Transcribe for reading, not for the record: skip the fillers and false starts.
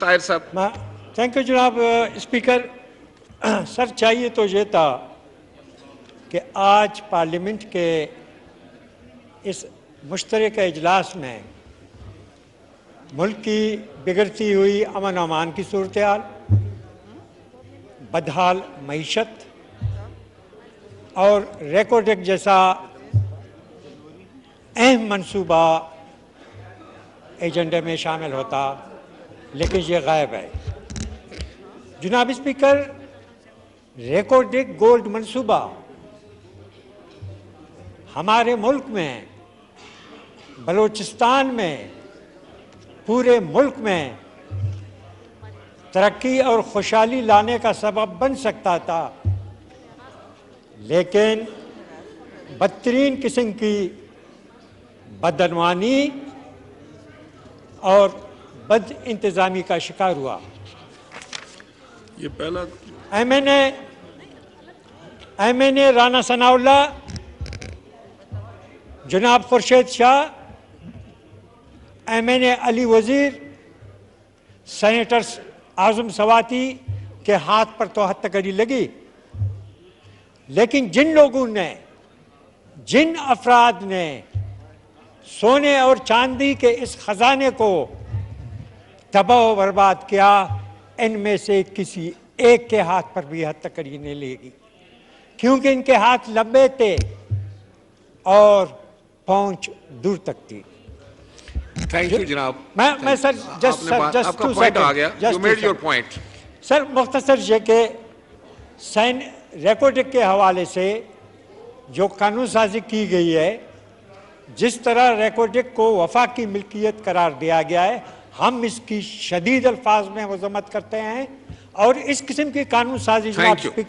ताहिर साहब। Thank you जनाब speaker. Sir चाहिए तो ये था कि आज पार्लियामेंट के इस मुश्तरका इजलास में मुल्क की बिगड़ती हुई अमन अमान की सूरत हाल, बदहाल मईशत और रेकोडेक जैसा अहम मनसूबा एजेंडे में शामिल होता, लेकिन ये गायब है। जनाब स्पीकर, रेकोडेक गोल्ड मनसूबा हमारे मुल्क में, बलूचिस्तान में, पूरे मुल्क में तरक्की और खुशहाली लाने का सबब बन सकता था, लेकिन बदतरीन किस्म की बदअनवानी और बद इंतज़ामी का शिकार हुआ। ये पहला एमएनए राना सनाउल्लाह, जनाब खुर्शीद शाह, एमएनए अली वजीर, सेनेटर आजम सवाती के हाथ पर तो हत्याकरी लगी, लेकिन जिन लोगों ने, जिन अफराद ने सोने और चांदी के इस खजाने को तबाह बर्बाद किया, इनमें से किसी एक के हाथ पर भी हत्याकरी नहीं लेगी, क्योंकि इनके हाथ लंबे थे और पहुंच दूर तक थी। थैंक यू जनाब। मैं सर जस्ट आपका पॉइंट आ गया। You made your point. Sir मुख्तसर ये कि रेकोडेक के हवाले से जो कानून साजी की गई है, जिस तरह रेकोडेक को वफाकी मिल्कियत करार दिया गया है, हम इसकी शदीद अल्फाज में मजम्मत करते हैं और इस किस्म की कानून साजी जनाब स्पीकर